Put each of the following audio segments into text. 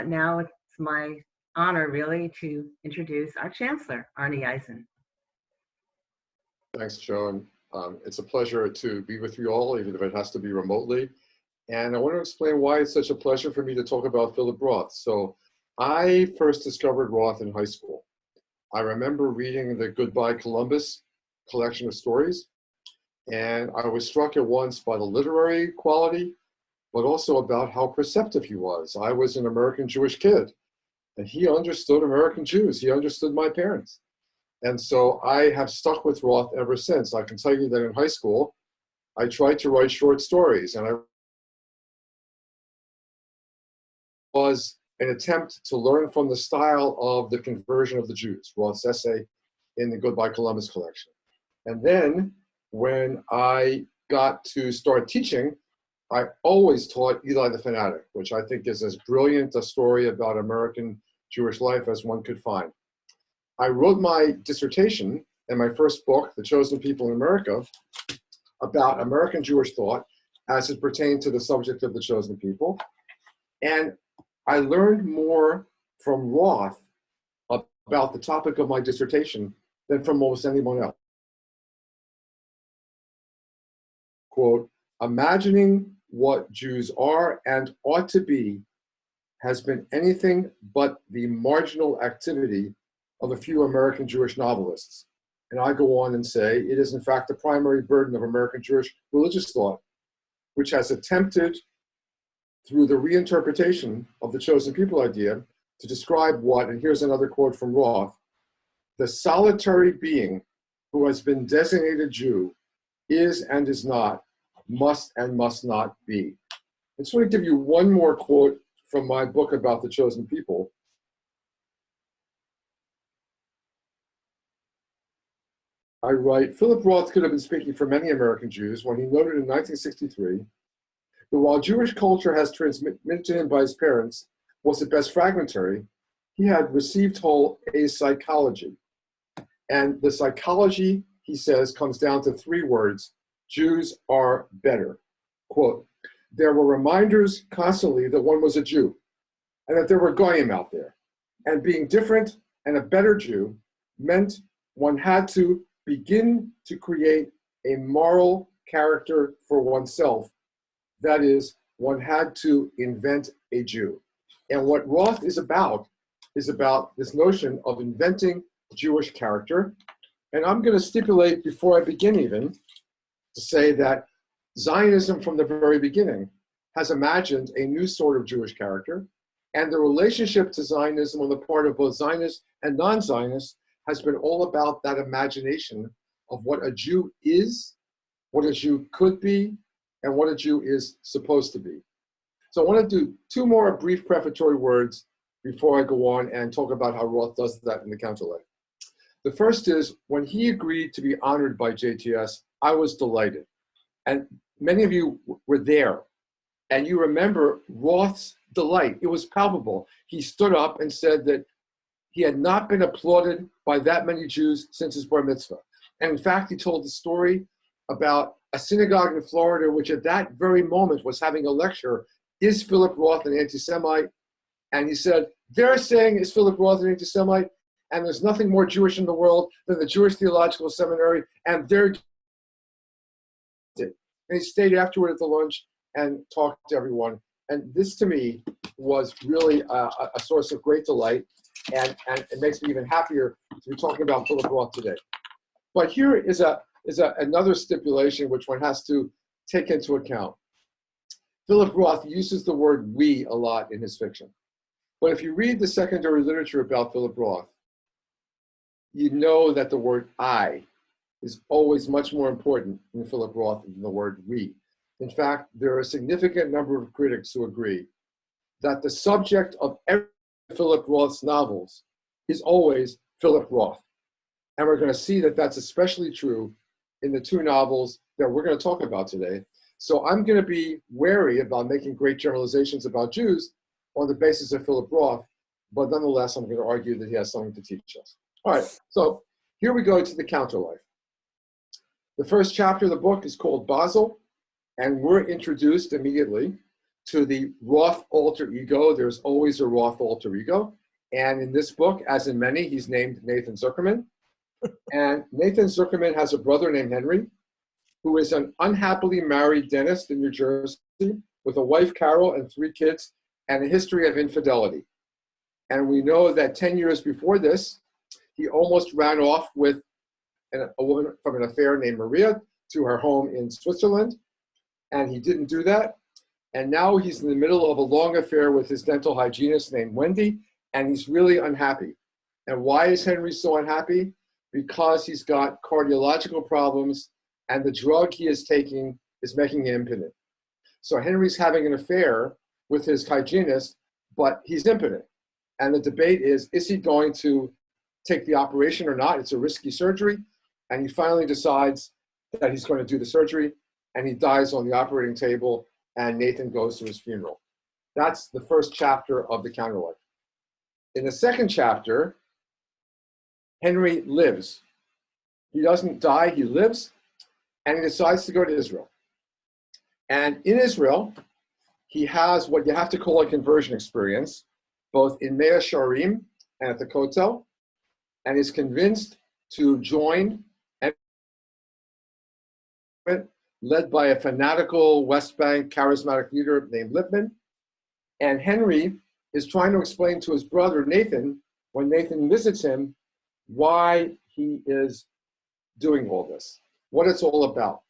Now it's my honor, really, to introduce our Chancellor, Arnie Eisen. Thanks, Joan. It's a pleasure to be with you all, even if it has to be remotely. And I want to explain why it's such a pleasure for me to talk about Philip Roth. So I first discovered Roth in high school. I remember reading the Goodbye Columbus collection of stories, and I was struck at once by the literary quality, but also about how perceptive he was. I was an American Jewish kid, and he understood American Jews. He understood my parents. And so I have stuck with Roth ever since. I can tell you that in high school, I tried to write short stories, and I was an attempt to learn from the style of The Conversion of the Jews, Roth's essay in the Goodbye Columbus collection. And then when I got to start teaching, I always taught Eli the Fanatic, which I think is as brilliant a story about American Jewish life as one could find. I wrote my dissertation in my first book, The Chosen People in America, about American Jewish thought as it pertained to the subject of the chosen people. And I learned more from Roth about the topic of my dissertation than from almost anyone else. Quote, imagining what Jews are and ought to be has been anything but the marginal activity of a few American Jewish novelists. And I go on and say, it is in fact the primary burden of American Jewish religious thought, which has attempted through the reinterpretation of the chosen people idea to describe what, and here's another quote from Roth, the solitary being who has been designated Jew is and is not, must and must not be. I just want to give you one more quote from my book about the chosen people. I write, Philip Roth could have been speaking for many American Jews when he noted in 1963 that while Jewish culture has transmitted to him by his parents was at best fragmentary, he had received whole a psychology. And the psychology, he says, comes down to three words: Jews are better. Quote, there were reminders constantly that one was a Jew and that there were goyim out there. And being different and a better Jew meant one had to begin to create a moral character for oneself. That is, one had to invent a Jew. And what Roth is about this notion of inventing Jewish character. And I'm going to stipulate before I begin even to say that Zionism from the very beginning has imagined a new sort of Jewish character, and the relationship to Zionism on the part of both Zionists and non-Zionists has been all about that imagination of what a Jew is, what a Jew could be, and what a Jew is supposed to be. So I want to do two more brief prefatory words before I go on and talk about how Roth does that in the counterlife. The first is, when he agreed to be honored by JTS, I was delighted. And many of you were there, and you remember Roth's delight. It was palpable. He stood up and said that he had not been applauded by that many Jews since his bar mitzvah. And in fact, he told the story about a synagogue in Florida, which at that very moment was having a lecture, is Philip Roth an anti-Semite? And he said, they're saying, is Philip Roth an anti-Semite? And there's nothing more Jewish in the world than the Jewish Theological Seminary, and they're and he stayed afterward at the lunch and talked to everyone. And this, to me, was really a source of great delight, and it makes me even happier to be talking about Philip Roth today. But here is another stipulation which one has to take into account. Philip Roth uses the word we a lot in his fiction. But if you read the secondary literature about Philip Roth, you know that the word I is always much more important in Philip Roth than the word we. In fact, there are a significant number of critics who agree that the subject of every Philip Roth's novels is always Philip Roth. And we're going to see that that's especially true in the two novels that we're going to talk about today. So I'm going to be wary about making great generalizations about Jews on the basis of Philip Roth, but nonetheless, I'm going to argue that he has something to teach us. All right, so here we go to the counterlife. The first chapter of the book is called Basel, and we're introduced immediately to the Roth alter ego. There's always a Roth alter ego. And in this book, as in many, he's named Nathan Zuckerman. And Nathan Zuckerman has a brother named Henry, who is an unhappily married dentist in New Jersey with a wife, Carol, and 3 kids, and a history of infidelity. And we know that 10 years before this, he almost ran off with a woman from an affair named Maria to her home in Switzerland. And he didn't do that. And now he's in the middle of a long affair with his dental hygienist named Wendy, and he's really unhappy. And why is Henry so unhappy? Because he's got cardiological problems, and the drug he is taking is making him impotent. So Henry's having an affair with his hygienist, but he's impotent. And the debate is he going to take the operation or not? It's a risky surgery. And he finally decides that he's going to do the surgery, and he dies on the operating table, and Nathan goes to his funeral. That's the first chapter of the Counterlife. In the second chapter, Henry lives. He doesn't die, he lives, and he decides to go to Israel. And in Israel, he has what you have to call a conversion experience, both in Mea Sharim and at the Kotel, and is convinced to join, led by a fanatical West Bank charismatic leader named Lippman. And Henry is trying to explain to his brother Nathan, when Nathan visits him, why he is doing all this, what it's all about.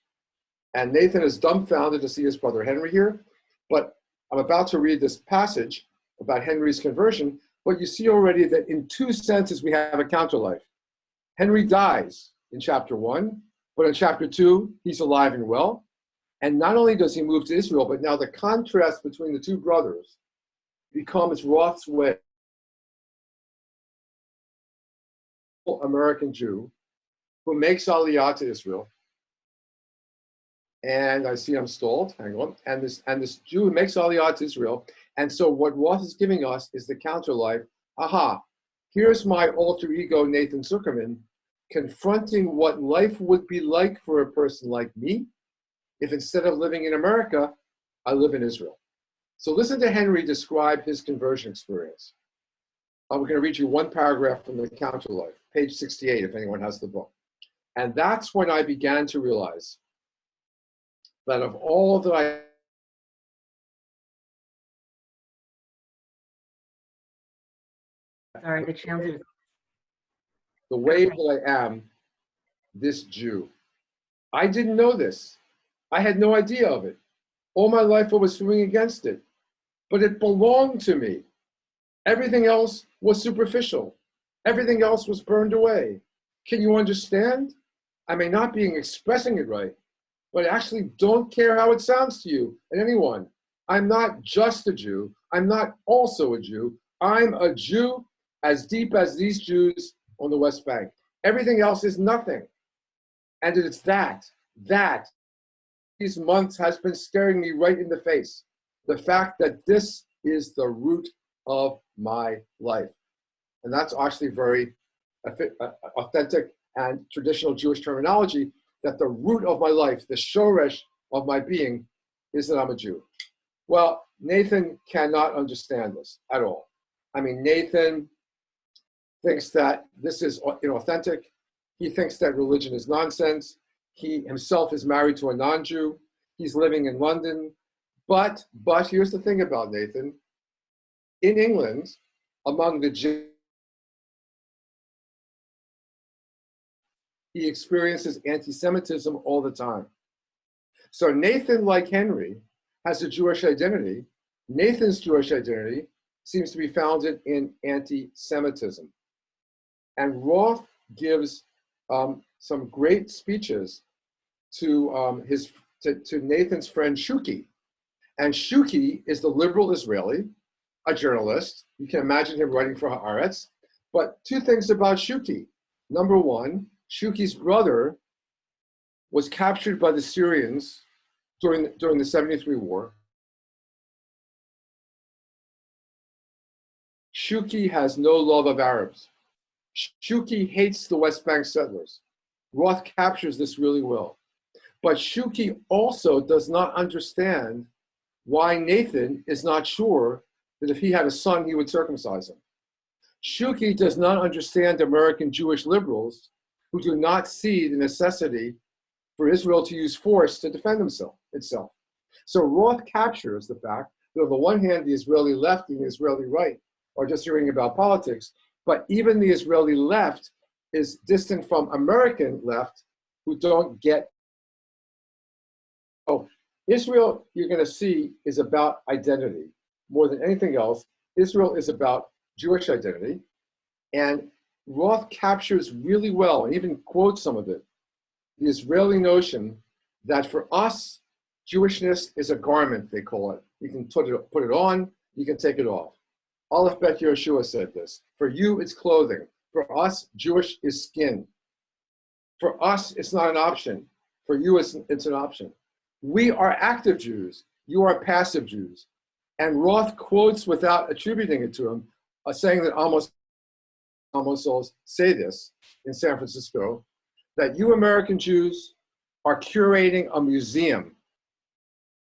And Nathan is dumbfounded to see his brother Henry here, but I'm about to read this passage about Henry's conversion, but you see already that in 2 senses we have a counterlife. Henry dies in chapter 1, but in chapter 2, he's alive and well. And not only does he move to Israel, but now the contrast between the 2 brothers becomes Roth's way. American Jew who makes Aliyah to Israel. And I see I'm stalled, hang on. And this Jew who makes Aliyah to Israel. And so what Roth is giving us is the counterlife. Aha, here's my alter ego, Nathan Zuckerman, confronting what life would be like for a person like me if instead of living in America, I live in Israel. So listen to Henry describe his conversion experience. I'm going to read you 1 paragraph from the Counterlife, page 68, if anyone has the book. And that's when I began to realize that of all that I Sorry, the challenge. the way that I am, this Jew. I didn't know this. I had no idea of it. All my life I was swimming against it, but it belonged to me. Everything else was superficial. Everything else was burned away. Can you understand? I may not be expressing it right, but I actually don't care how it sounds to you and anyone. I'm not just a Jew. I'm not also a Jew. I'm a Jew as deep as these Jews on the West Bank. Everything else is nothing. And it's that these months has been staring me right in the face. The fact that this is the root of my life. And that's actually very authentic and traditional Jewish terminology, that the root of my life, the shoresh of my being, is that I'm a Jew. Well, Nathan cannot understand this at all. I mean, Nathan thinks that this is inauthentic. He thinks that religion is nonsense. He himself is married to a non-Jew. He's living in London. But here's the thing about Nathan. In England, among the Jews, he experiences anti-Semitism all the time. So Nathan, like Henry, has a Jewish identity. Nathan's Jewish identity seems to be founded in anti-Semitism. And Roth gives some great speeches to Nathan's friend Shuki. And Shuki is the liberal Israeli, a journalist. You can imagine him writing for Haaretz. But 2 things about Shuki. Number 1, Shuki's brother was captured by the Syrians during the 73 war. Shuki has no love of Arabs. Shuki hates the West Bank settlers. Roth captures this really well. But Shuki also does not understand why Nathan is not sure that if he had a son, he would circumcise him. Shuki does not understand American Jewish liberals who do not see the necessity for Israel to use force to defend itself. So Roth captures the fact that on the one hand, the Israeli left and the Israeli right are just hearing about politics, but even the Israeli left is distant from American left who don't get. Oh, Israel, you're going to see, is about identity. More than anything else, Israel is about Jewish identity. And Roth captures really well, and even quotes some of it, the Israeli notion that for us, Jewishness is a garment, they call it. You can put it on, you can take it off. Aleph Bet Yehoshua said this. For you, it's clothing. For us, Jewish is skin. For us, it's not an option. For you, it's an option. We are active Jews. You are passive Jews. And Roth quotes without attributing it to him, saying that Amos Oz say this in San Francisco, that you American Jews are curating a museum.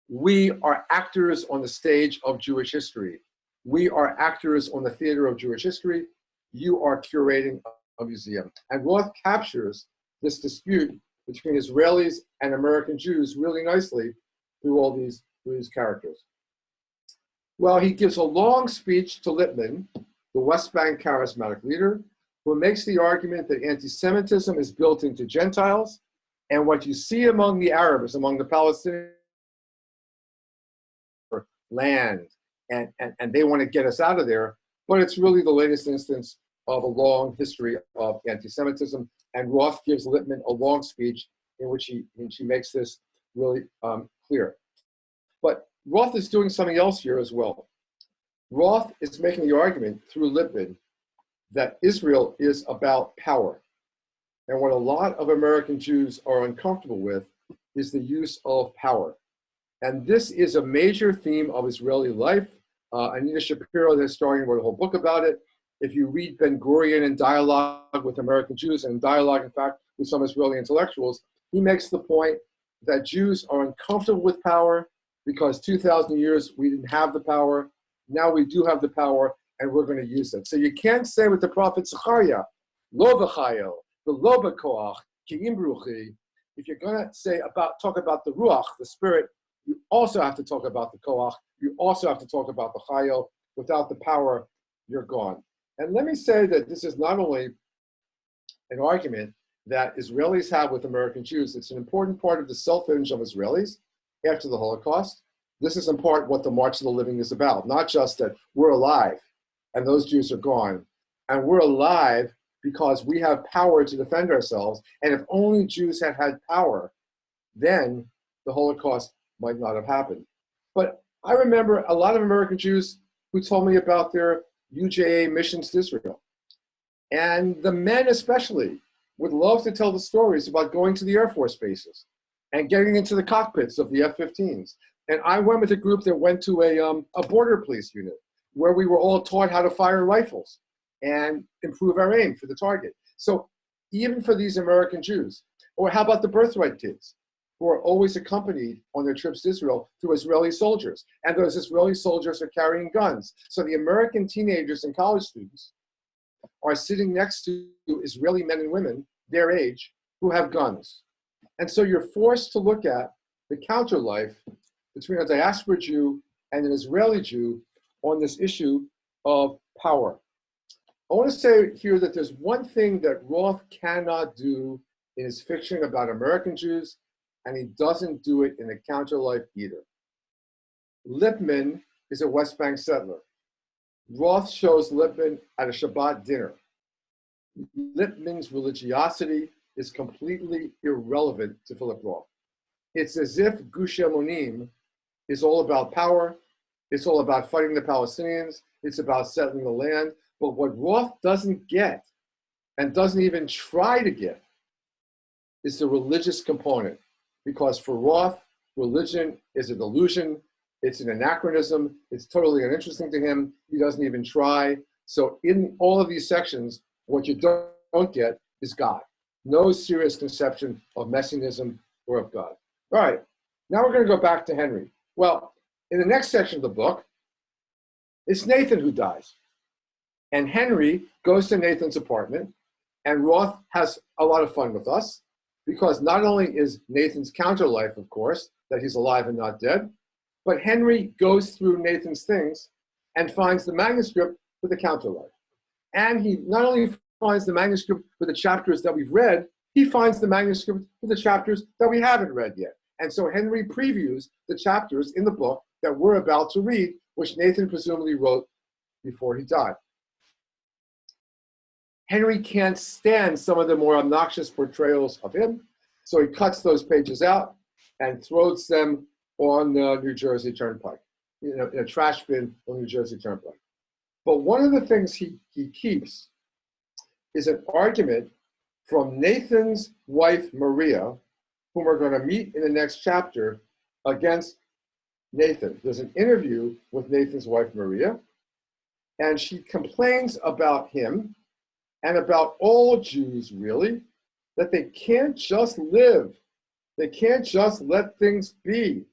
We are actors on the stage of Jewish history. We are actors on the theater of Jewish history. You are curating a museum. And Roth captures this dispute between Israelis and American Jews really nicely through all these characters. Well, he gives a long speech to Lippmann, the West Bank charismatic leader, who makes the argument that anti-Semitism is built into Gentiles, and what you see among the Arabs, among the Palestinians, land, and they want to get us out of there, but it's really the latest instance of a long history of anti-Semitism, and Roth gives Lippmann a long speech in which he makes this really clear. But Roth is doing something else here as well. Roth is making the argument through Lippmann that Israel is about power. And what a lot of American Jews are uncomfortable with is the use of power. And this is a major theme of Israeli life. Anita Shapiro, the historian, wrote a whole book about it. If you read Ben-Gurion in dialogue with American Jews, and dialogue, in fact, with some Israeli intellectuals, he makes the point that Jews are uncomfortable with power because 2,000 years we didn't have the power. Now we do have the power, and we're going to use it. So you can't say with the prophet Zechariah, lo v'chayil, the lo b'koach, ki im bruchi. If you're going to talk about the ruach, the spirit, you also have to talk about the koach. You also have to talk about the chayil. Without the power, you're gone. And let me say that this is not only an argument that Israelis have with American Jews, it's an important part of the self-image of Israelis after the Holocaust. This is in part what the March of the Living is about, not just that we're alive and those Jews are gone. And we're alive because we have power to defend ourselves. And if only Jews had had power, then the Holocaust might not have happened. But I remember a lot of American Jews who told me about their UJA missions to Israel. And the men especially would love to tell the stories about going to the Air Force bases and getting into the cockpits of the F-15s. And I went with a group that went to a border police unit where we were all taught how to fire rifles and improve our aim for the target. So even for these American Jews, or how about the birthright kids who are always accompanied on their trips to Israel through Israeli soldiers. And those Israeli soldiers are carrying guns. So the American teenagers and college students are sitting next to Israeli men and women, their age, who have guns. And so you're forced to look at the counter life between a diaspora Jew and an Israeli Jew on this issue of power. I want to say here that there's one thing that Roth cannot do in his fiction about American Jews, and he doesn't do it in the counter life either. Lippmann is a West Bank settler. Roth shows Lippmann at a Shabbat dinner. Lippmann's religiosity is completely irrelevant to Philip Roth. It's as if Gush Emunim is all about power. It's all about fighting the Palestinians. It's about settling the land. But what Roth doesn't get, and doesn't even try to get, is the religious component. Because for Roth, religion is a delusion. It's an anachronism. It's totally uninteresting to him. He doesn't even try. So in all of these sections, what you don't get is God. No serious conception of messianism or of God. All right, now we're going to go back to Henry. Well, In the next section of the book, it's Nathan who dies. And Henry goes to Nathan's apartment, and Roth has a lot of fun with us, because not only is Nathan's counter life, of course, that he's alive and not dead, but Henry goes through Nathan's things and finds the manuscript for the counter life. And he not only finds the manuscript for the chapters that we've read, he finds the manuscript for the chapters that we haven't read yet. And so Henry previews the chapters in the book that we're about to read, which Nathan presumably wrote before he died. Henry can't stand some of the more obnoxious portrayals of him, so he cuts those pages out and throws them on the New Jersey Turnpike, in a trash bin on the New Jersey Turnpike. But one of the things he keeps is an argument from Nathan's wife, Maria, whom we're going to meet in the next chapter, against Nathan. There's an interview with Nathan's wife, Maria, and she complains about him and about all Jews, really, that they can't just live. They can't just let things be.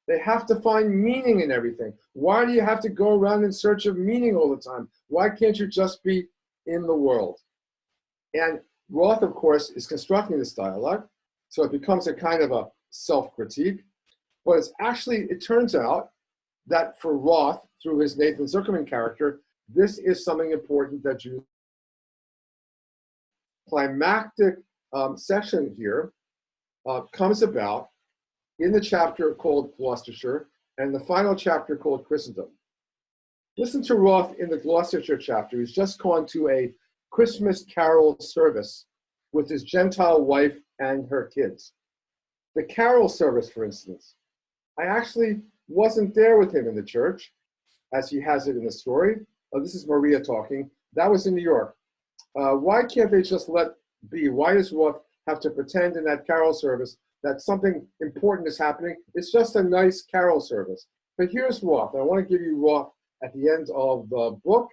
They have to find meaning in everything. Why do you have to go around in search of meaning all the time? Why can't you just be in the world? And Roth, of course, is constructing this dialogue, so it becomes a kind of a self-critique. But it's actually, it turns out that for Roth, through his Nathan Zuckerman character, this is something important that Jews. Climactic section here comes about in the chapter called Gloucestershire and the final chapter called Christendom. Listen to Roth in the Gloucestershire chapter. He's just gone to a Christmas carol service with his Gentile wife and her kids. The carol service, for instance, I actually wasn't there with him in the church, as he has it in the story. This is Maria talking. That was in New York. Why can't they just let be? Why does Roth have to pretend in that carol service that something important is happening? It's just a nice carol service. But here's Roth. I want to give you Roth at the end of the book,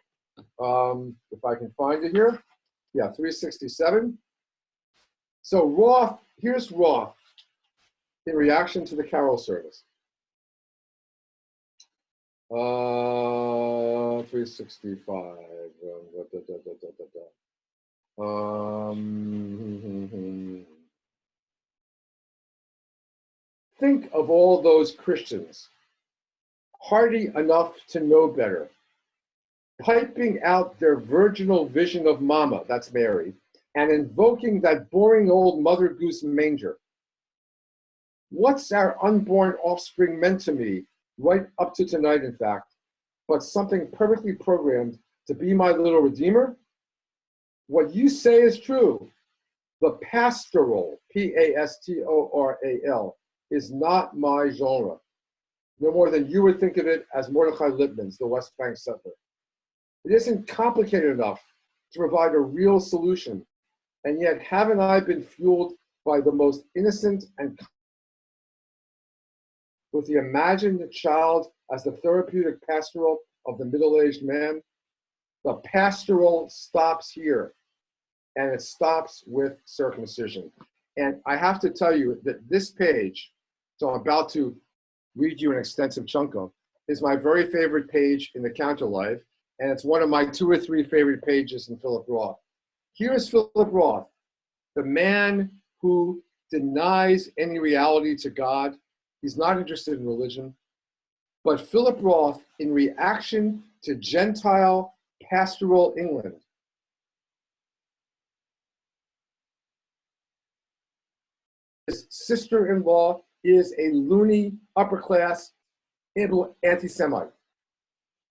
if I can find it here. Yeah, 367. So Roth, here's Roth in reaction to the carol service. 365. Think of all those Christians, hardy enough to know better, piping out their virginal vision of Mama, that's Mary, and invoking that boring old Mother Goose manger. What's our unborn offspring meant to me, right up to tonight, in fact, but something perfectly programmed to be my little redeemer? What you say is true. The pastoral, P-A-S-T-O-R-A-L, is not my genre, no more than you would think of it as Mordechai Lippmann's, the West Bank settler. It isn't complicated enough to provide a real solution, and yet haven't I been fueled by the most innocent and with the imagined child as the therapeutic pastoral of the middle-aged man? The pastoral stops here, and it stops with circumcision. And I have to tell you that this page, so I'm about to read you an extensive chunk of, is my very favorite page in the Counterlife, and it's one of my 2 or 3 favorite pages in Philip Roth. Here is Philip Roth, the man who denies any reality to God. He's not interested in religion. But Philip Roth, in reaction to Gentile pastoral England, his sister-in-law is a loony, upper-class anti-Semite.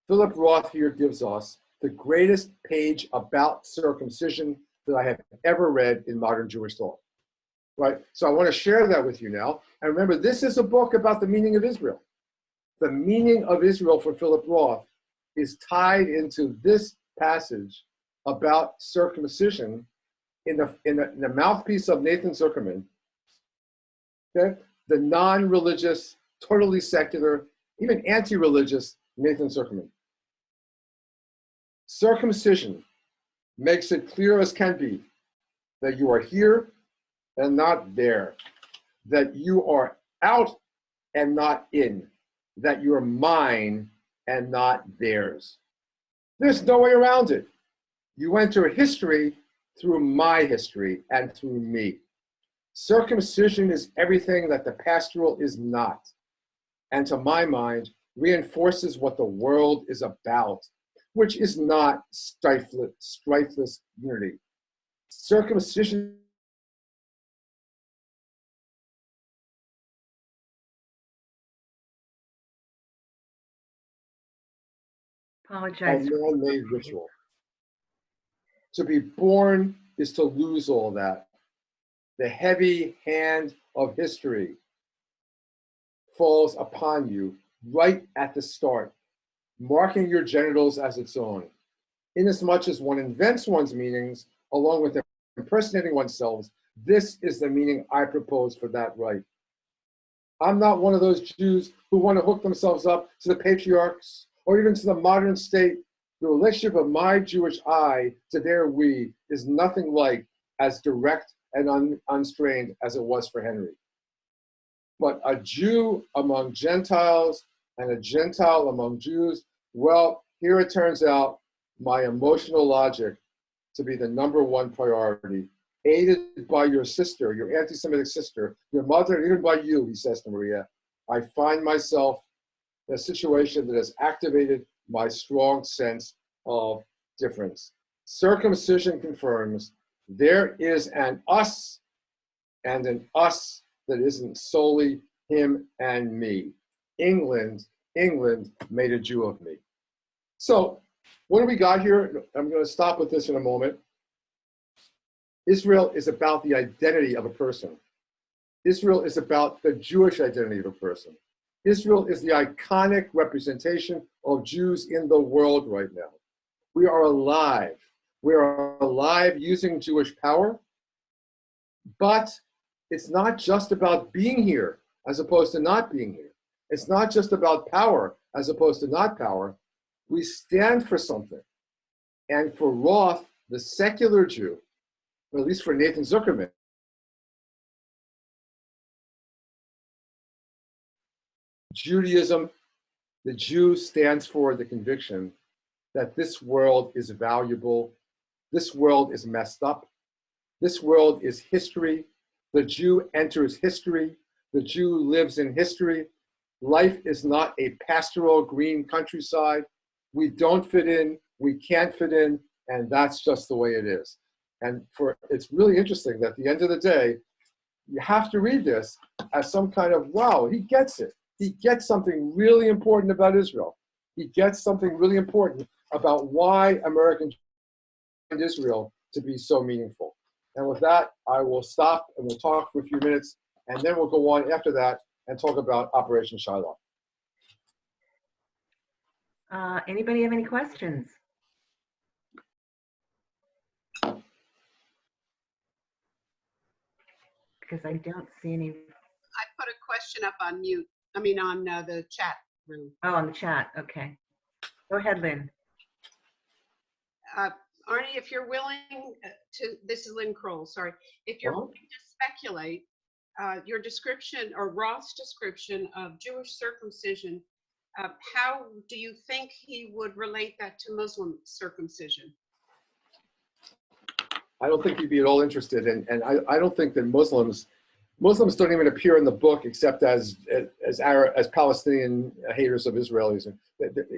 Philip Roth here gives us the greatest page about circumcision that I have ever read in modern Jewish thought. Right? So I want to share that with you now. And remember, this is a book about the meaning of Israel. The meaning of Israel for Philip Roth is tied into this passage about circumcision in the mouthpiece of Nathan Zuckerman, okay? The non-religious, totally secular, even anti-religious Nathan Zuckerman. Circumcision makes it clear as can be that you are here and not there, that you are out and not in, that you're mine and not theirs. There's no way around it. You enter history through my history and through me. Circumcision is everything that the pastoral is not, and to my mind, reinforces what the world is about, which is not strifeless unity. Circumcision Apologize. a man-made ritual. To be born is to lose all that. The heavy hand of history falls upon you right at the start, marking your genitals as its own. Inasmuch as one invents one's meanings, along with impersonating oneself, this is the meaning I propose for that right. I'm not one of those Jews who want to hook themselves up to the patriarchs or even to the modern state. The relationship of my Jewish I to their we is nothing like as direct and unstrained as it was for Henry. But a Jew among Gentiles and a Gentile among Jews, well, here it turns out my emotional logic to be the #1 priority, aided by your sister, your anti-Semitic sister, your mother, and even by you, he says to Maria. I find myself in a situation that has activated my strong sense of difference. Circumcision confirms there is an us and an us that isn't solely him and me. England made a Jew of me. So what do we got here? I'm going to stop with this in a moment. Israel is about the identity of a person. Israel is about the Jewish identity of a person. Israel is the iconic representation of Jews in the world right now. We are alive. We are alive using Jewish power, but it's not just about being here as opposed to not being here. It's not just about power as opposed to not power. We stand for something. And for Roth, the secular Jew, or at least for Nathan Zuckerman, Judaism, the Jew stands for the conviction that this world is valuable, this world is messed up, this world is history, the Jew enters history, the Jew lives in history. Life is not a pastoral green countryside. We don't fit in, we can't fit in, and that's just the way it is. And it's really interesting that at the end of the day, you have to read this as some kind of, wow, he gets it. He gets something really important about Israel. He gets something really important about why Americans find Israel to be so meaningful. And with that, I will stop and we'll talk for a few minutes, and then we'll go on after that and talk about Operation Shiloh. Anybody have any questions? Because I don't see any. I put a question up on mute. On the chat room. Oh, on the chat. Okay. Go ahead, Lynn. Arnie, if you're willing this is Lynn Kroll, sorry. If you're willing to speculate, your description or Roth's description of Jewish circumcision, how do you think he would relate that to Muslim circumcision? I don't think he'd be at all interested, and I don't think that Muslims don't even appear in the book except as Palestinian haters of Israelis.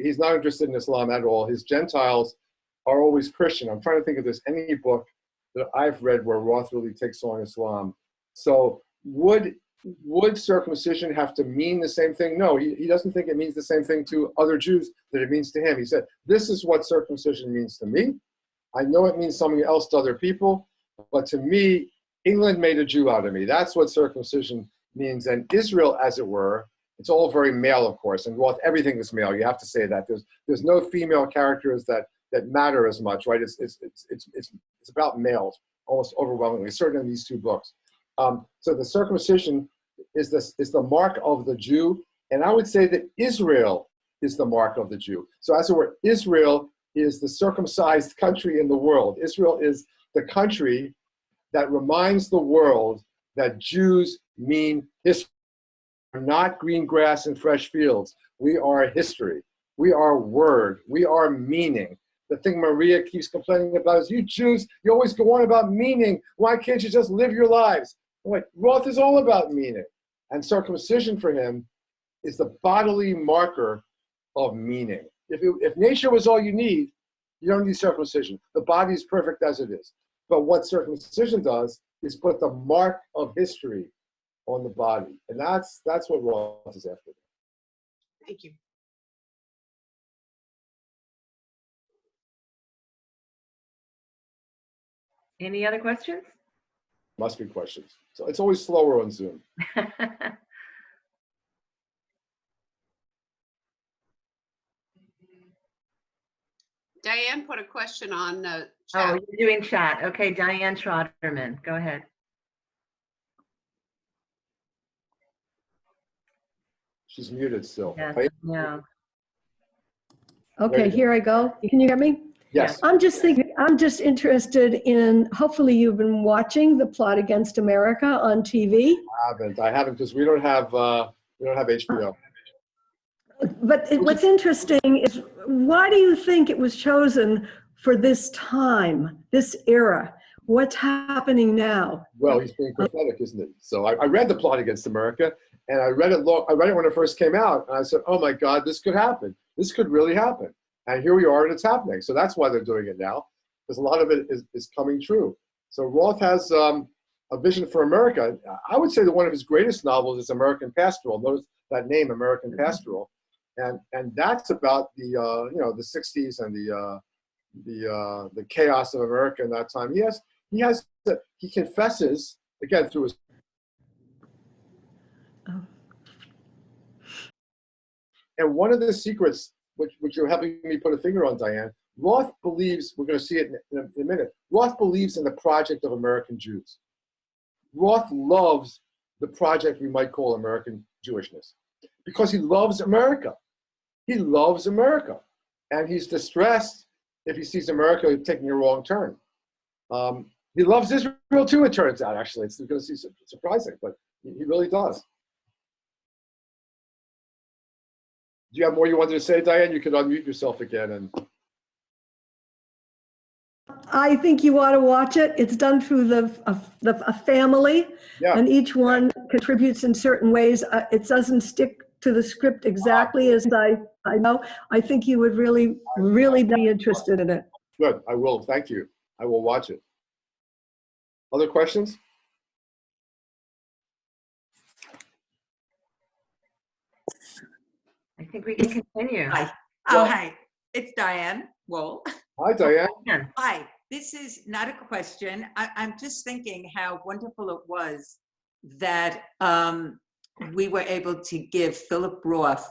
He's not interested in Islam at all. His Gentiles are always Christian. I'm trying to think if there's any book that I've read where Roth really takes on Islam. So would circumcision have to mean the same thing? No, he doesn't think it means the same thing to other Jews that it means to him. He said, this is what circumcision means to me. I know it means something else to other people, but to me, England made a Jew out of me. That's what circumcision means. And Israel, as it were, it's all very male, of course. And Roth, everything is male. You have to say that. There's no female characters that matter as much, right? It's about males almost overwhelmingly, certainly in these two books. So the circumcision is the mark of the Jew, and I would say that Israel is the mark of the Jew. So as it were, Israel is the circumcised country in the world. Israel is the country that reminds the world that Jews mean history. not green grass and fresh fields. We are history. We are word. We are meaning. The thing Maria keeps complaining about is, you Jews, you always go on about meaning. Why can't you just live your lives? Wait, Roth is all about meaning. And circumcision for him is the bodily marker of meaning. If nature was all you need, you don't need circumcision. The body is perfect as it is. But what circumcision does is put the mark of history on the body. And that's what Roth is after. Thank you. Any other questions? Must be questions. So it's always slower on Zoom. Diane put a question on Oh, chat. you're doing chat. Okay, Diane Trotterman, go ahead. She's muted still. Yes, Right? no. Okay, here I go. Can you hear me? Yes. I'm just interested in, hopefully you've been watching The Plot Against America on TV. I haven't because we don't have HBO. But what's interesting is, why do you think it was chosen for this time, this era? What's happening now? Well, he's being prophetic, isn't he? So I read The Plot Against America, and I read it when it first came out, and I said, oh my God, this could happen. This could really happen. And here we are, and it's happening. So that's why they're doing it now, because a lot of it is coming true. So Roth has a vision for America. I would say that one of his greatest novels is American Pastoral. Notice that name, American Pastoral. And that's about the the 60s and the chaos of America in that time. He confesses again through his. Oh. And one of the secrets, which you're helping me put a finger on, Diane, Roth believes, we're going to see it in a minute, Roth believes in the project of American Jews. Roth loves the project we might call American Jewishness because he loves America. He loves America. And he's distressed if he sees America taking a wrong turn. He loves Israel too, it turns out, actually. It's going to be surprising, but he really does. Do you have more you wanted to say, Diane? You can unmute yourself again. And I think you ought to watch it. It's done through a family, yeah. and each one contributes in certain ways. It doesn't stick to the script exactly as I know. I think you would really be interested in it. Good, I will. Thank you. I will watch it. Other questions? I think we can continue. Hi. Well- Hi. It's Diane Wool. Hi, Diane. Hi. This is not a question. I'm just thinking how wonderful it was that we were able to give Philip Roth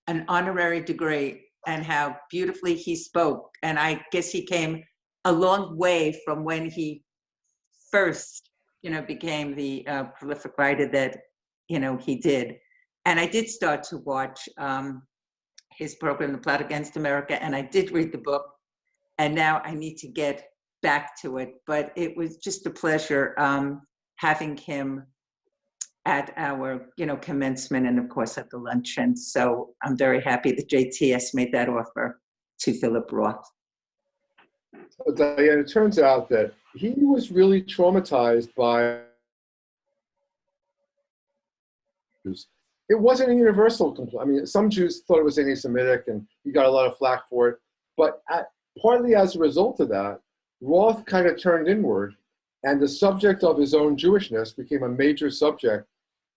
an honorary degree, and how beautifully he spoke. And I guess he came a long way from when he first, became the prolific writer that, he did. And I did start to watch his program, The Plot Against America, and I did read the book. And now I need to get back to it. But it was just a pleasure having him at our, commencement, and of course at the luncheon. So I'm very happy that JTS made that offer to Philip Roth. So Diane, it turns out that he was really traumatized by. It wasn't a universal complaint. I mean, some Jews thought it was anti-Semitic, and he got a lot of flack for it. But partly as a result of that, Roth kind of turned inward, and the subject of his own Jewishness became a major subject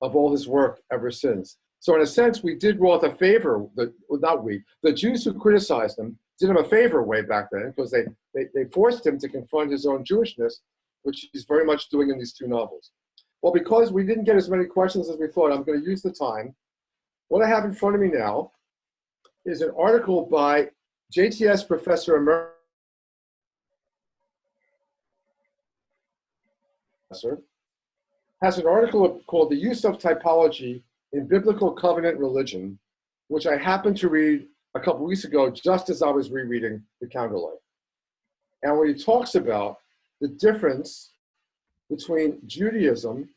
of all his work ever since. So in a sense, we did Roth a favor, the Jews who criticized him did him a favor way back then, because they forced him to confront his own Jewishness, which he's very much doing in these two novels. Well, because we didn't get as many questions as we thought, I'm going to use the time. What I have in front of me now is an article by JTS Professor Emeritus has an article called The Use of Typology in Biblical Covenant Religion, which I happened to read a couple weeks ago just as I was rereading The Counterlife. And where he talks about the difference between Judaism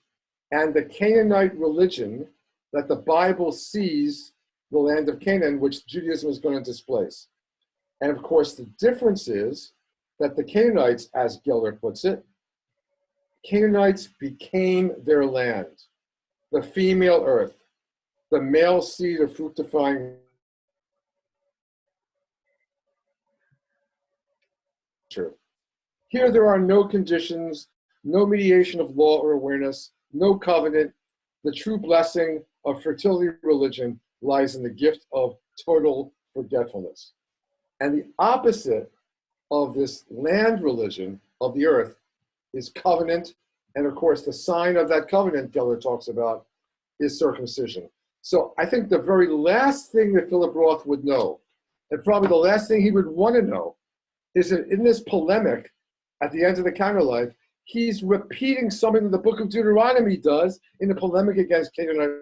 and the Canaanite religion that the Bible sees the land of Canaan, which Judaism is going to displace. And of course, the difference is that the Canaanites, as Geller puts it, Canaanites became their land, the female earth, the male seed of fructifying. Here there are no conditions, no mediation of law or awareness, no covenant. The true blessing of fertility religion lies in the gift of total forgetfulness. And the opposite of this land religion of the earth is covenant. And of course, the sign of that covenant Geller talks about is circumcision. So I think the very last thing that Philip Roth would know, and probably the last thing he would want to know, is that in this polemic at the end of the counterlife, he's repeating something that the book of Deuteronomy does in the polemic against Canaanite.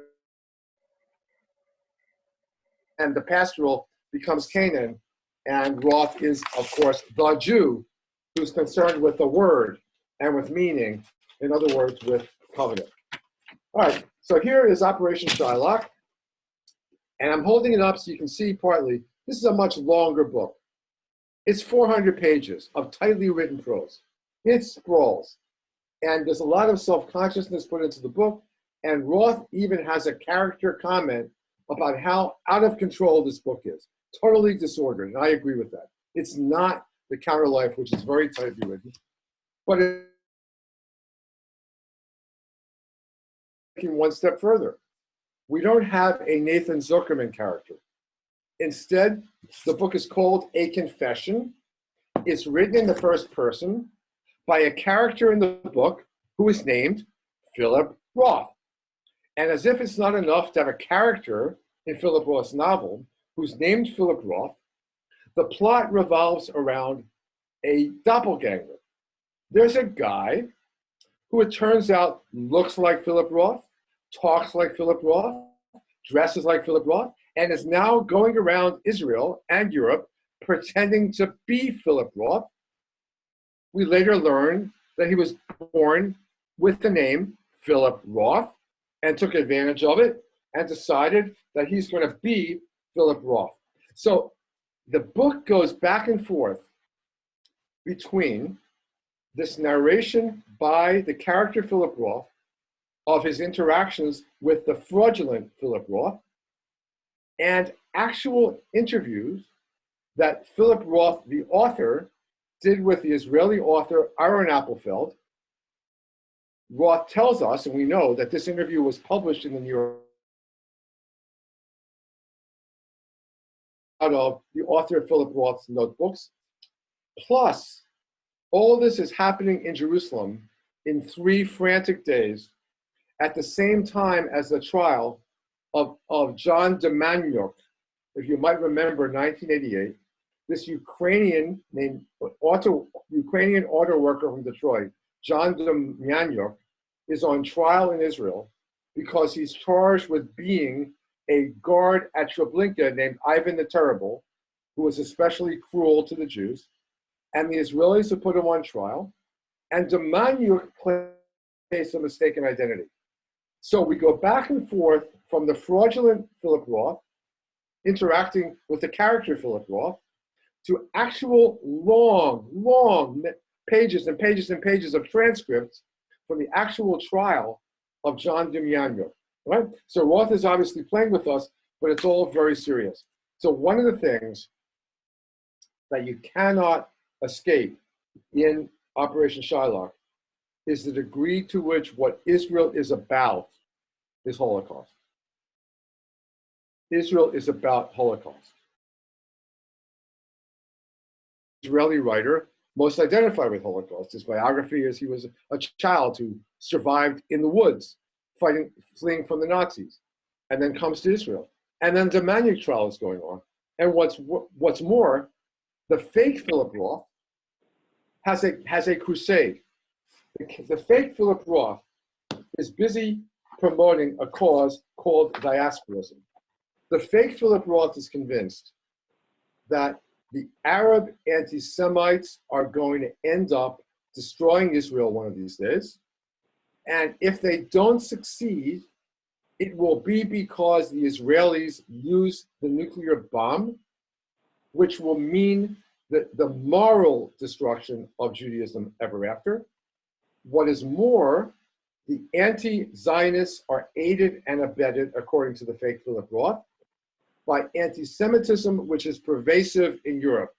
And the pastoral becomes Canaan, and Roth is, of course, the Jew who's concerned with the word and with meaning, in other words, with covenant. All right, so here is Operation Shylock, and I'm holding it up so you can see partly. This is a much longer book. It's 400 pages of tightly written prose. It sprawls, and there's a lot of self-consciousness put into the book, and Roth even has a character comment about how out of control this book is. Totally disordered, and I agree with that. It's not the Counterlife, which is very tightly written, but it's taking one step further. We don't have a Nathan Zuckerman character. Instead, the book is called A Confession. It's written in the first person by a character in the book who is named Philip Roth. And as if it's not enough to have a character in Philip Roth's novel who's named Philip Roth, the plot revolves around a doppelganger. There's a guy who it turns out looks like Philip Roth, talks like Philip Roth, dresses like Philip Roth, and is now going around Israel and Europe pretending to be Philip Roth. We later learn that he was born with the name Philip Roth and took advantage of it and decided that he's going to be Philip Roth. So the book goes back and forth between this narration by the character Philip Roth of his interactions with the fraudulent Philip Roth and actual interviews that Philip Roth, the author, did with the Israeli author Aaron Appelfeld. Roth tells us, and we know, that this interview was published in the New York out of the author of Philip Roth's notebooks. Plus, all this is happening in Jerusalem in 3 frantic days at the same time as the trial of John Demjanjuk. If you might remember, 1988, this Ukrainian auto worker from Detroit, John Demjanjuk, is on trial in Israel because he's charged with being a guard at Treblinka named Ivan the Terrible, who was especially cruel to the Jews. And the Israelis have put him on trial, and Demjanjuk claims a mistaken identity. So we go back and forth from the fraudulent Philip Roth interacting with the character Philip Roth to actual long pages and pages and pages of transcripts from the actual trial of John Demjanjuk. Right? So Roth is obviously playing with us, but it's all very serious. So one of the things that you cannot escape in Operation Shylock is the degree to which what Israel is about is Holocaust. Israel is about Holocaust. Israeli writer most identified with Holocaust. His biography is he was a child who survived in the woods, fleeing from the Nazis, and then comes to Israel. And then the Demjanjuk trial is going on. And what's more, the fake Philip Roth has a crusade. The fake Philip Roth is busy promoting a cause called diasporism. The fake Philip Roth is convinced that the Arab anti-Semites are going to end up destroying Israel one of these days. And if they don't succeed it will be because the Israelis use the nuclear bomb, which will mean that the moral destruction of Judaism ever after. What is more, the anti-Zionists are aided and abetted, according to the fake Philip Roth, by anti-Semitism, which is pervasive in Europe.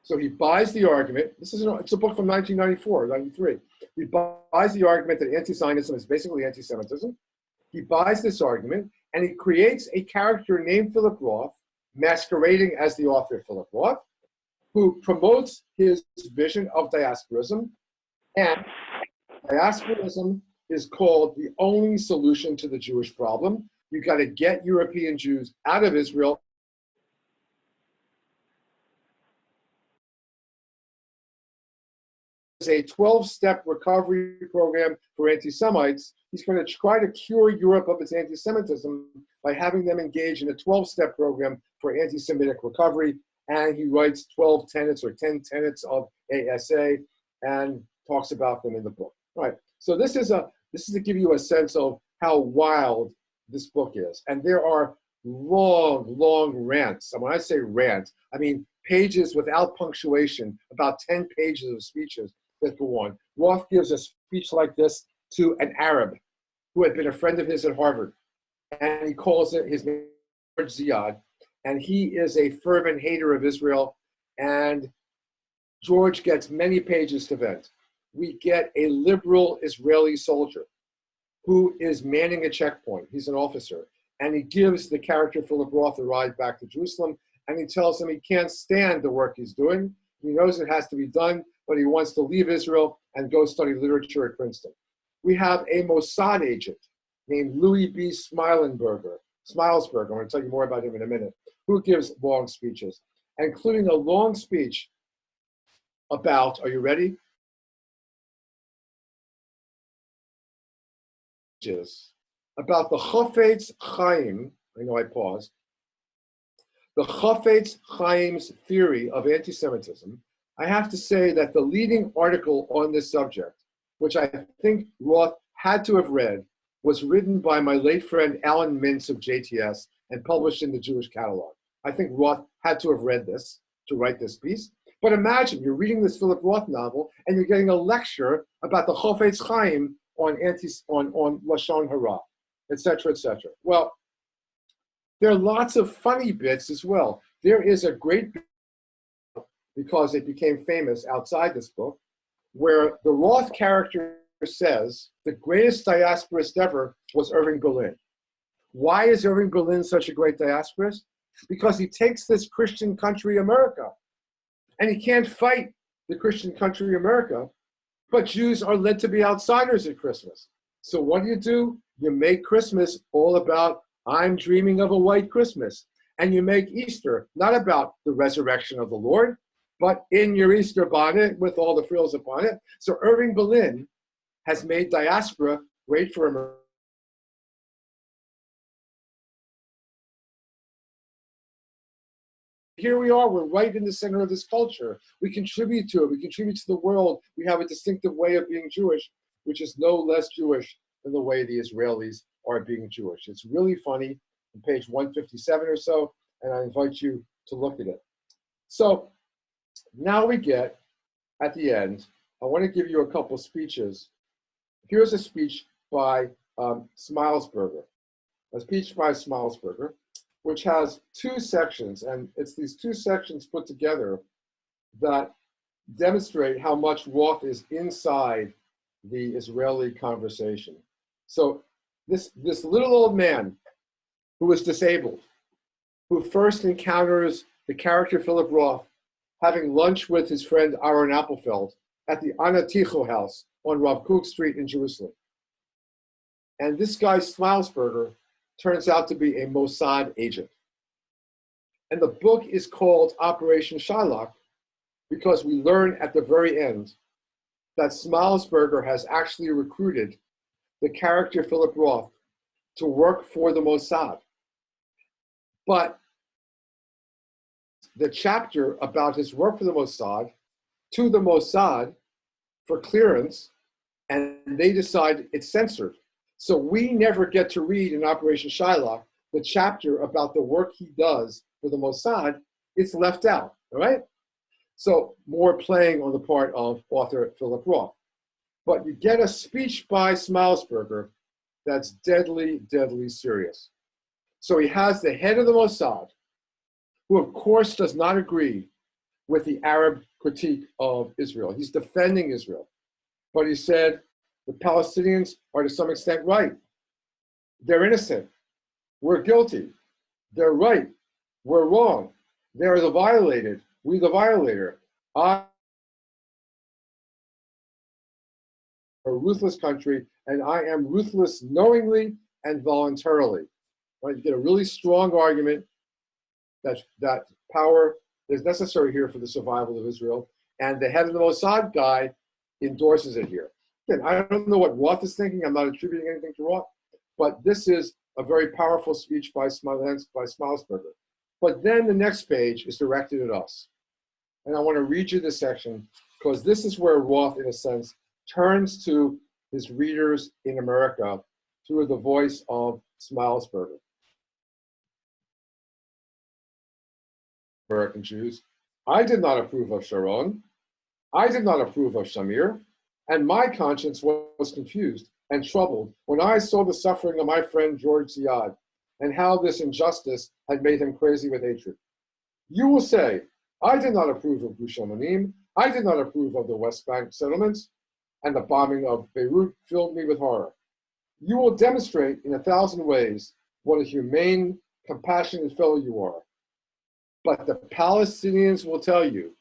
So he buys the argument. It's a book from 1994, 93. He buys the argument that anti-Zionism is basically anti-Semitism. He buys this argument, and he creates a character named Philip Roth, masquerading as the author Philip Roth, who promotes his vision of diasporism. And diasporism is called the only solution to the Jewish problem. You've got to get European Jews out of Israel. A 12-step recovery program for anti-Semites. He's going to try to cure Europe of its anti-Semitism by having them engage in a 12-step program for anti-Semitic recovery. And he writes 12 tenets or 10 tenets of ASA and talks about them in the book. All right. So this is to give you a sense of how wild this book is. And there are long, long rants. And when I say rant, I mean pages without punctuation, about 10 pages of speeches that go on. Roth gives a speech like this to an Arab who had been a friend of his at Harvard. And he calls it, his name is Ziad, and he is a fervent hater of Israel. And George gets many pages to vent. We get a liberal Israeli soldier who is manning a checkpoint. He's an officer. And he gives the character Philip Roth a ride back to Jerusalem. And he tells him he can't stand the work he's doing. He knows it has to be done, but he wants to leave Israel and go study literature at Princeton. We have a Mossad agent named Louis B. Smilesberger. I'm going to tell you more about him in a minute, who gives long speeches, including a long speech about, are you ready? About the Chafetz Chaim, I know I paused, the Chafetz Chaim's theory of anti-Semitism. I have to say that the leading article on this subject, which I think Roth had to have read, was written by my late friend Alan Mintz of JTS and published in the Jewish Catalog. I think Roth had to have read this to write this piece. But imagine you're reading this Philip Roth novel and you're getting a lecture about the Chafetz Chaim on Lashon Hara, etc., etc. Well, there are lots of funny bits as well. There is a great bit, because it became famous outside this book, where the Roth character says the greatest diasporist ever was Irving Berlin. Why is Irving Berlin such a great diasporist? Because he takes this Christian country, America, and he can't fight the Christian country, America, but Jews are led to be outsiders at Christmas. So what do? You make Christmas all about, I'm dreaming of a white Christmas. And you make Easter not about the resurrection of the Lord, but in your Easter bonnet with all the frills upon it. So Irving Berlin has made diaspora great for America. Here we are, we're right in the center of this culture. We contribute to it, we contribute to the world. We have a distinctive way of being Jewish, which is no less Jewish than the way the Israelis are being Jewish. It's really funny, on page 157 or so, and I invite you to look at it. So now we get, at the end, I want to give you a couple speeches. Here's a speech by Smilesberger, which has two sections, and it's these two sections put together that demonstrate how much Roth is inside the Israeli conversation. So this little old man who is disabled, who first encounters the character Philip Roth having lunch with his friend Aaron Appelfeld at the Anaticho house on Rav Kook Street in Jerusalem. And this guy, Smilesberger, turns out to be a Mossad agent. And the book is called Operation Shylock because we learn at the very end that Smilesberger has actually recruited the character Philip Roth to work for the Mossad. But the chapter about his work for the Mossad to the Mossad for clearance, and they decide it's censored. So we never get to read in Operation Shylock the chapter about the work he does for the Mossad. It's left out, all right? So more playing on the part of author Philip Roth. But you get a speech by Smilesberger that's deadly, deadly serious. So he has the head of the Mossad, who of course does not agree with the Arab critique of Israel. He's defending Israel. But he said the Palestinians are to some extent right. They're innocent. We're guilty. They're right. We're wrong. They're the violated. We the violator. I am a ruthless country, and I am ruthless knowingly and voluntarily. Right? You get a really strong argument that power is necessary here for the survival of Israel, and the head of the Mossad guy endorses it here. Again, I don't know what Roth is thinking. I'm not attributing anything to Roth, but this is a very powerful speech by Smilesberger. But then the next page is directed at us. And I want to read you this section because this is where Roth, in a sense, turns to his readers in America through the voice of Smilesberger. American Jews, I did not approve of Sharon. I did not approve of Shamir. And my conscience was confused and troubled when I saw the suffering of my friend George Ziad and how this injustice had made him crazy with hatred. You will say, I did not approve of Gush Emunim. I did not approve of the West Bank settlements, and the bombing of Beirut filled me with horror. You will demonstrate in 1,000 ways what a humane, compassionate fellow you are. But the Palestinians will tell you,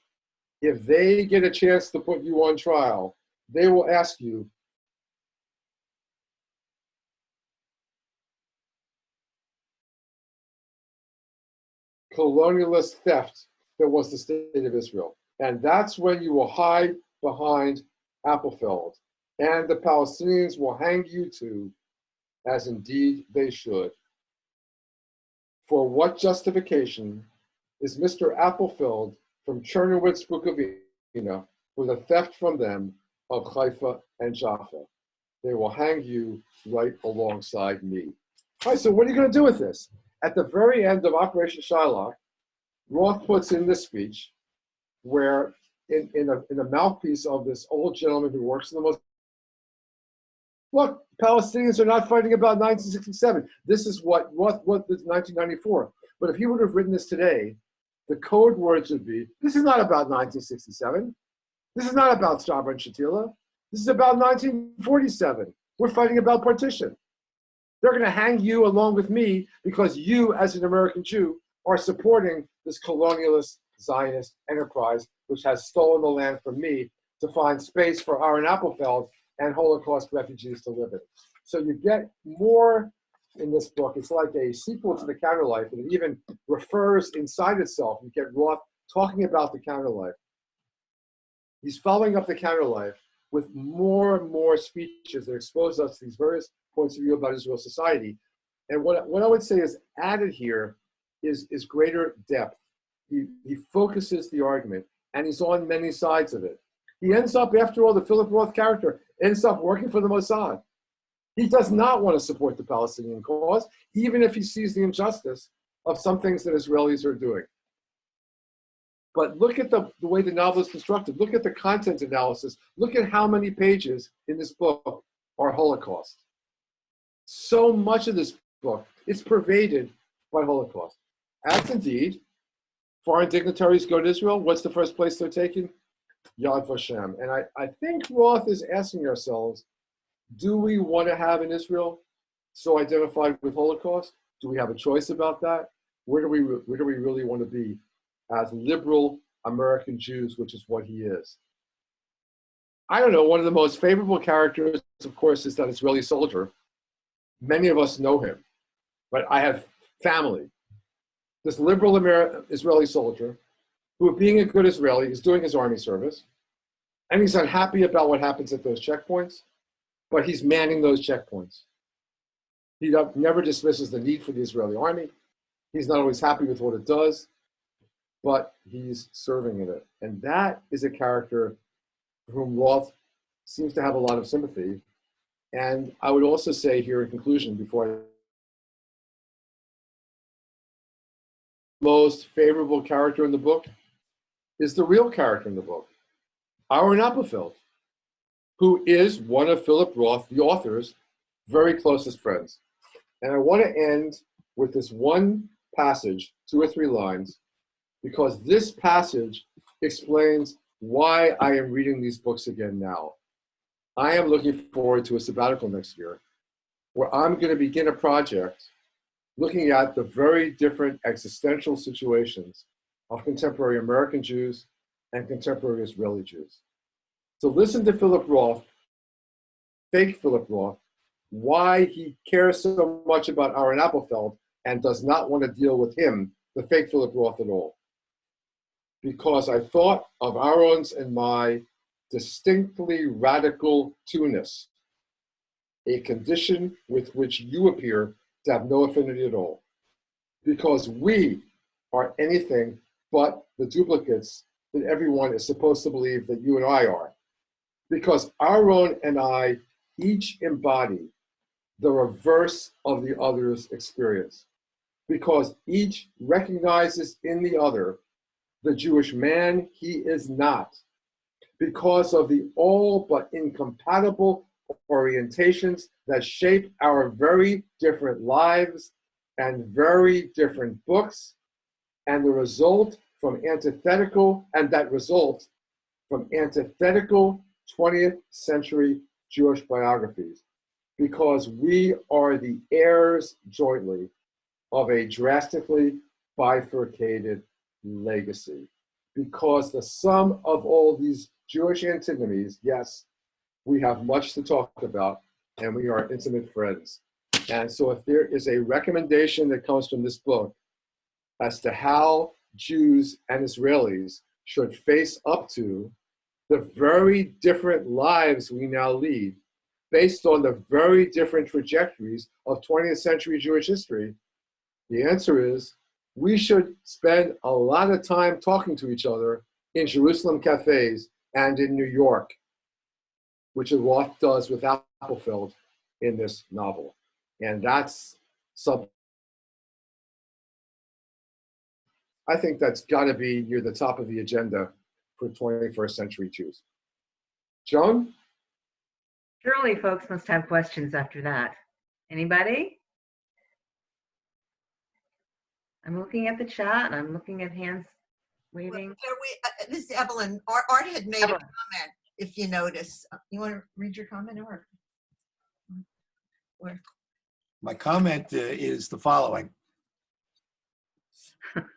if they get a chance to put you on trial, they will ask you, colonialist theft that was the state of Israel. And that's when you will hide behind Appelfeld. And the Palestinians will hang you too, as indeed they should. For what justification is Mr. Appelfeld from Chernowitz, Bukovina, for the theft from them of Haifa and Jaffa? They will hang you right alongside me. All right, so what are you going to do with this? At the very end of Operation Shylock, Roth puts in this speech where in a mouthpiece of this old gentleman who works in the most, look, Palestinians are not fighting about 1967. This is what this 1994. But if he would have written this today, the code words would be, this is not about 1967. This is not about Sabra and Shatila. This is about 1947. We're fighting about partition. They're going to hang you along with me because you, as an American Jew, are supporting this colonialist Zionist enterprise, which has stolen the land from me to find space for Aaron Appelfeld and Holocaust refugees to live in. So you get more in this book. It's like a sequel to The Counterlife, and it even refers inside itself. You get Roth talking about the counterlife. He's following up the counterlife with more and more speeches that expose us to these various points of view about Israel society. And what I would say is added here is greater depth. He focuses the argument, and he's on many sides of it. He ends up, after all, the Philip Roth character ends up working for the Mossad. He does not want to support the Palestinian cause, even if he sees the injustice of some things that Israelis are doing. But look at the way the novel is constructed. Look at the content analysis. Look at how many pages in this book are Holocaust. So much of this book is pervaded by Holocaust. As indeed, foreign dignitaries go to Israel. What's the first place they're taken? Yad Vashem. And I think Roth is asking ourselves, do we want to have an Israel so identified with Holocaust? Do we have a choice about that? Where do we really want to be as liberal American Jews, which is what he is? I don't know. One of the most favorable characters, of course, is that Israeli soldier. Many of us know him, but I have family. This liberal Israeli soldier, who, being a good Israeli, is doing his army service, and he's unhappy about what happens at those checkpoints, but he's manning those checkpoints. He never dismisses the need for the Israeli army. He's not always happy with what it does, but he's serving in it. And that is a character for whom Roth seems to have a lot of sympathy. And I would also say here in conclusion, before most favorable character in the book is the real character in the book, Aaron Appelfeld, who is one of Philip Roth, the author's very closest friends. And I want to end with this one passage, 2 or 3 lines, because this passage explains why I am reading these books again now. I am looking forward to a sabbatical next year, where I'm going to begin a project looking at the very different existential situations of contemporary American Jews and contemporary Israeli Jews. So listen to Philip Roth, fake Philip Roth, why he cares so much about Aaron Appelfeld and does not want to deal with him, the fake Philip Roth, at all. Because I thought of Aaron's and my distinctly radical two-ness, a condition with which you appear to have no affinity at all. Because we are anything but the duplicates that everyone is supposed to believe that you and I are. Because Aaron and I each embody the reverse of the other's experience. Because each recognizes in the other the Jewish man he is not. Because of the all but incompatible orientations that shape our very different lives and very different books, and the result from antithetical, and that result from antithetical 20th century Jewish biographies, because we are the heirs jointly of a drastically bifurcated legacy. Because the sum of all these Jewish antinomies, yes, we have much to talk about, and we are intimate friends. And so if there is a recommendation that comes from this book as to how Jews and Israelis should face up to the very different lives we now lead, based on the very different trajectories of 20th century Jewish history, the answer is we should spend a lot of time talking to each other in Jerusalem cafes and in New York, which Roth does with Appelfeld in this novel. And that's something I think that's got to be near the top of the agenda for 21st century Jews. Joan? Surely folks must have questions after that. Anybody? I'm looking at the chat and I'm looking at hands waving. Well, this is Evelyn. Art had made Evelyn. a comment, if you notice. You want to read your comment, Art? Or My comment is the following.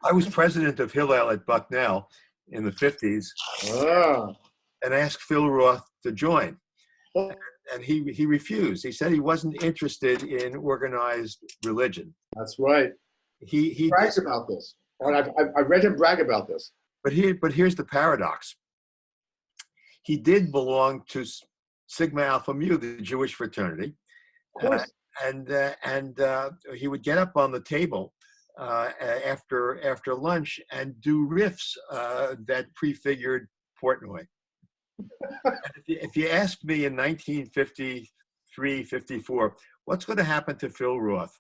I was president of Hillel at Bucknell in the 50s and asked Phil Roth to join. And he refused. He said he wasn't interested in organized religion. That's right. He brags about this. And I read him brag about this. But here's the paradox. He did belong to Sigma Alpha Mu, the Jewish fraternity. Of course. And he would get up on the table after lunch and do riffs that prefigured Portnoy. If you asked me in 1953, 54, what's going to happen to Phil Roth,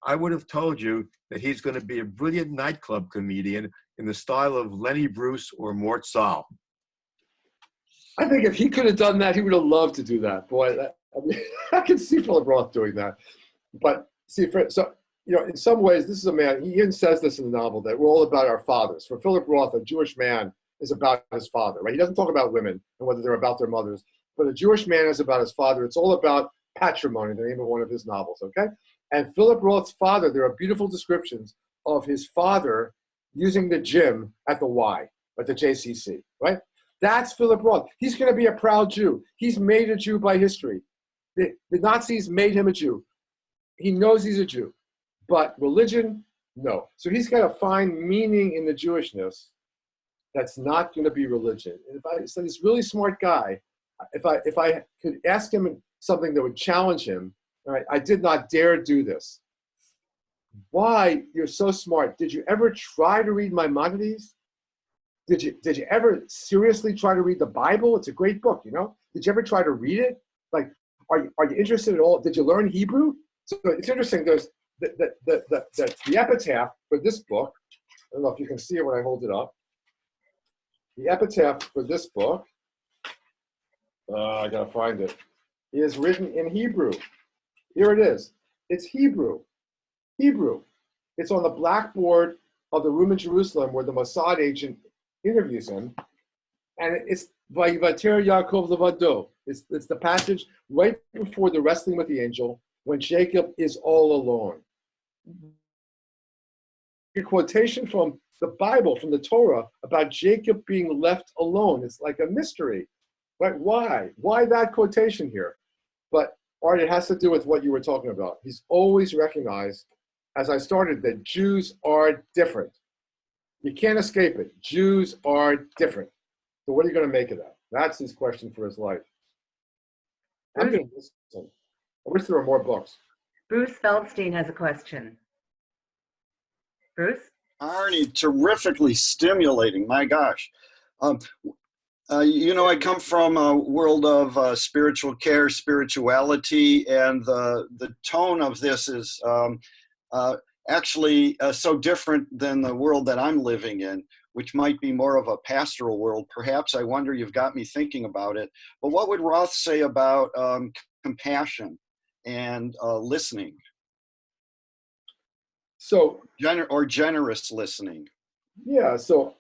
I would have told you that he's going to be a brilliant nightclub comedian in the style of Lenny Bruce or Mort Sahl. I think if he could have done that, he would have loved to do that. Boy, I can see Philip Roth doing that. But see, so, in some ways, this is a man, he even says this in the novel, that we're all about our fathers. For Philip Roth, a Jewish man is about his father, right? He doesn't talk about women and whether they're about their mothers, but a Jewish man is about his father. It's all about patrimony, the name of one of his novels, okay? And Philip Roth's father, there are beautiful descriptions of his father using the gym at the Y, at the JCC, right? That's Philip Roth. He's going to be a proud Jew. He's made a Jew by history. The Nazis made him a Jew. He knows he's a Jew. But religion, no. So he's got to find meaning in the Jewishness that's not going to be religion. And so this really smart guy, if I could ask him something that would challenge him, all right, I did not dare do this. Why? You're so smart. Did you ever try to read Maimonides? Did you ever seriously try to read the Bible? It's a great book, Did you ever try to read it? Like, are you interested at all? Did you learn Hebrew? So it's interesting. There's the epitaph for this book. I don't know if you can see it when I hold it up. The epitaph for this book, I gotta find it, is written in Hebrew. Here it is. It's Hebrew. Hebrew. It's on the blackboard of the room in Jerusalem where the Mossad agent interviews him. And it's Vayivater Yaakov Levado. It's the passage right before the wrestling with the angel when Jacob is all alone. A quotation from the Bible, from the Torah, about Jacob being left alone. It's like a mystery. Right? Why? Why that quotation here? But Art, it has to do with what you were talking about. He's always recognized, as I started, that Jews are different. You can't escape it. Jews are different. So what are you going to make of that? That's his question for his life. I'm going to listen. I wish there were more books. Bruce Feldstein has a question. Bruce? Arnie, terrifically stimulating. My gosh. You know, I come from a world of spiritual care, spirituality, and the tone of this is actually so different than the world that I'm living in, which might be more of a pastoral world. Perhaps, I wonder, you've got me thinking about it. But what would Roth say about compassion and listening? So, generous listening. Yeah, so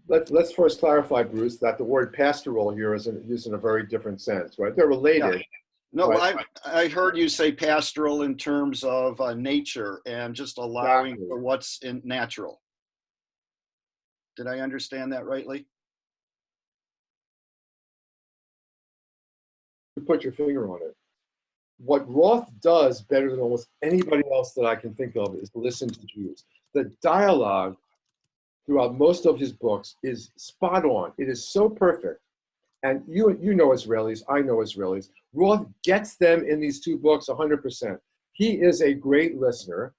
let's first clarify, Bruce, that the word pastoral here is used in a very different sense, right? They're related. Yeah. No, right? I heard you say pastoral in terms of nature and just allowing Exactly. for what's natural. Did I understand that rightly? You put your finger on it. What Roth does better than almost anybody else that I can think of is listen to Jews. The dialogue throughout most of his books is spot on. It is so perfect. And you know Israelis, I know Israelis. Roth gets them in these two books 100%. He is a great listener,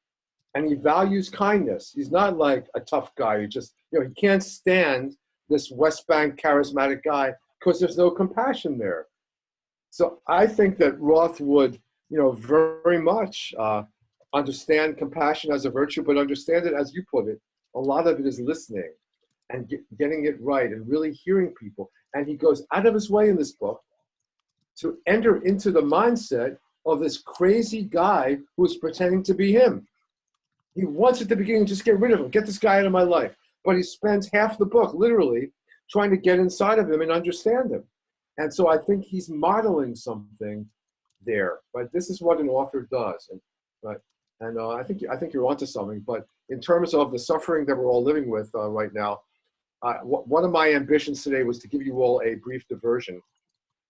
and he values kindness. He's not like a tough guy who just, he can't stand this West Bank charismatic guy because there's no compassion there. So I think that Roth would, very much understand compassion as a virtue, but understand it, as you put it, a lot of it is listening and getting it right and really hearing people. And he goes out of his way in this book to enter into the mindset of this crazy guy who's pretending to be him. He wants at the beginning just get rid of him, get this guy out of my life. But he spends half the book literally trying to get inside of him and understand him. And so I think he's modeling something there. But this is what an author does. And I think you're onto something. But in terms of the suffering that we're all living with right now, one of my ambitions today was to give you all a brief diversion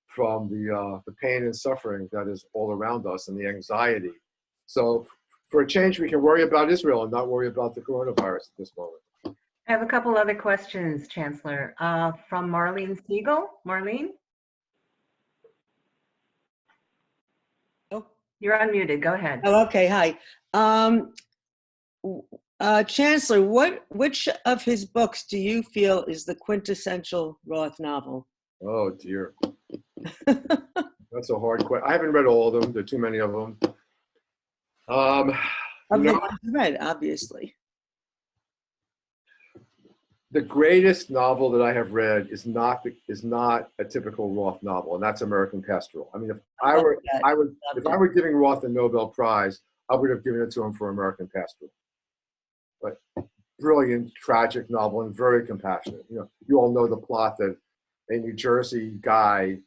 from the pain and suffering that is all around us and the anxiety. So for a change, we can worry about Israel and not worry about the coronavirus at this moment. I have a couple other questions, Chancellor, from Marlene Siegel. Marlene? Oh. You're unmuted. Go ahead. Oh, okay. Hi. Chancellor, which of his books do you feel is the quintessential Roth novel? Oh, dear. That's a hard question. I haven't read all of them. There are too many of them. Of the ones you read, obviously. The greatest novel that I have read is not a typical Roth novel, and that's American Pastoral. I mean, if I were giving Roth a Nobel Prize, I would have given it to him for American Pastoral. But brilliant, tragic novel and very compassionate. You all know the plot that a New Jersey guy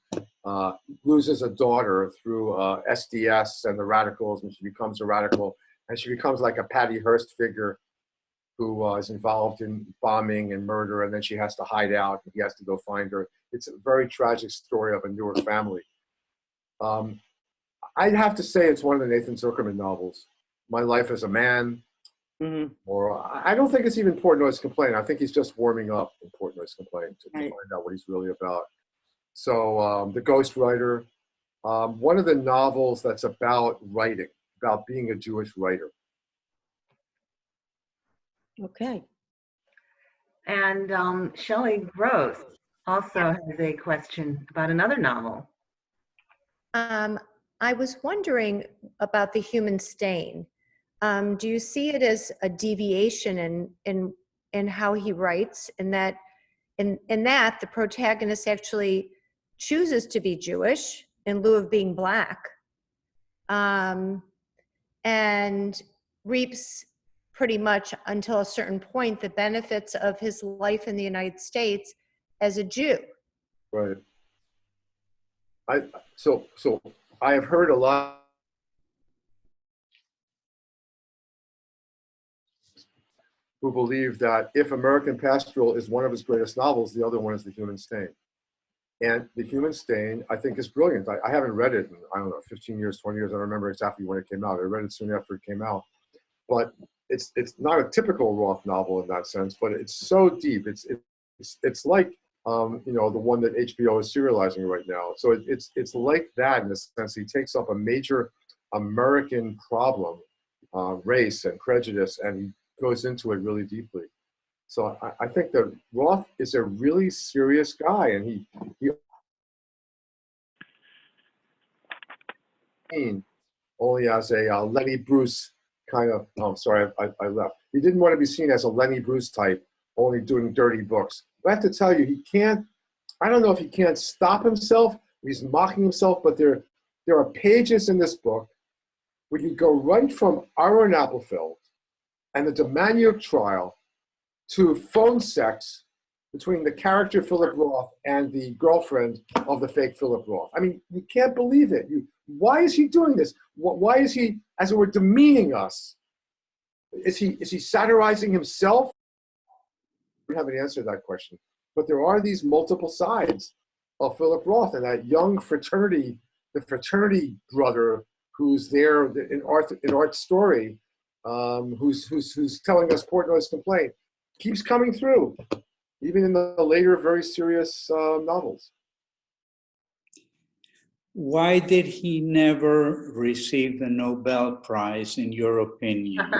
loses a daughter through SDS and the radicals, and she becomes a radical, and she becomes like a Patty Hearst figure who is involved in bombing and murder, and then she has to hide out, and he has to go find her. It's a very tragic story of a Newark family. I'd have to say it's one of the Nathan Zuckerman novels, My Life as a Man, or I don't think it's even Portnoy's Complaint. I think he's just warming up in Portnoy's Complaint to find out what he's really about. So The Ghostwriter, one of the novels that's about writing, about being a Jewish writer. Okay. And Shelley Gross also has a question about another novel. I was wondering about the human stain. Do you see it as a deviation in how he writes, in that the protagonist actually chooses to be Jewish in lieu of being black, and reaps pretty much until a certain point the benefits of his life in the United States as a Jew? Right. So I have heard a lot who believe that if American Pastoral is one of his greatest novels, the other one is The Human Stain. And The Human Stain, I think, is brilliant. I haven't read it in, I don't know, 15 years, 20 years. I don't remember exactly when it came out. I read it soon after it came out. But it's not a typical Roth novel in that sense, but it's so deep. It's like, you know, the one that HBO is serializing right now. So it's like that in a sense. He takes up a major American problem, race and prejudice, and he goes into it really deeply. So I think that Roth is a really serious guy, and he only as a Lenny Bruce kind of. Oh, sorry, I left. He didn't want to be seen as a Lenny Bruce type, only doing dirty books. But I have to tell you, he can't. I don't know if he can't stop himself. He's mocking himself, but there are pages in this book where you go right from Aaron Appelfeld and the Demaniuk trial to phone sex between the character Philip Roth and the girlfriend of the fake Philip Roth. I mean, you can't believe it. Why is he doing this? Why is he, as it were, demeaning us? Is he satirizing himself? We haven't answered that question. But there are these multiple sides of Philip Roth and that young fraternity, the fraternity brother who's there in Art's story, who's telling us Portnoy's complaint, keeps coming through, even in the later, very serious novels. Why did he never receive the Nobel Prize, in your opinion?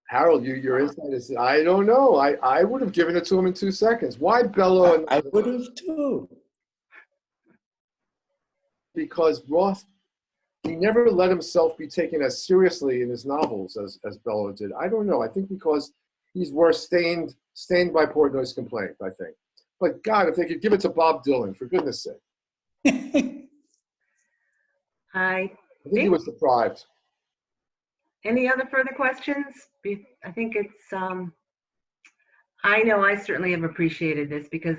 Harold, your insight is, I don't know. I would have given it to him in 2 seconds. Why Bellow? I would have too. Because Roth, he never let himself be taken as seriously in his novels as Bellow did. I don't know. I think because he's worse stained by Portnoy's complaint, I think. But God, if they could give it to Bob Dylan, for goodness sake. I think he was deprived. Any other further questions? I think it's, I know I certainly have appreciated this because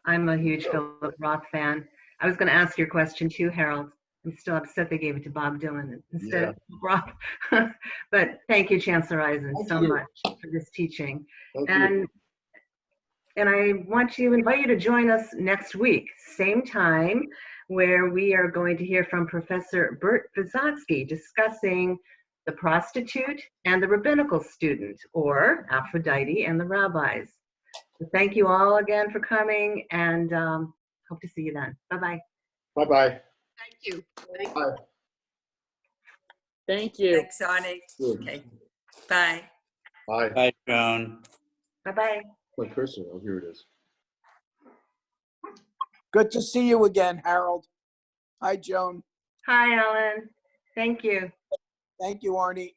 I'm a huge Philip Roth fan. I was going to ask your question too, Harold. I'm still upset they gave it to Bob Dylan instead of Roth. But thank you, Chancellor Eisen, so much for this teaching. And I want to invite you to join us next week, same time, where we are going to hear from Professor Bert Vysotsky discussing The Prostitute and the Rabbinical Student, or Aphrodite and the Rabbis. So thank you all again for coming, and hope to see you then. Bye-bye. Bye-bye. Thank you. Bye. Thank you. Thanks, Arnie. Okay. Bye. Bye. Bye, Joan. Bye-bye. My cursor, oh, here it is. Good to see you again, Harold. Hi, Joan. Hi, Ellen. Thank you. Thank you, Arnie.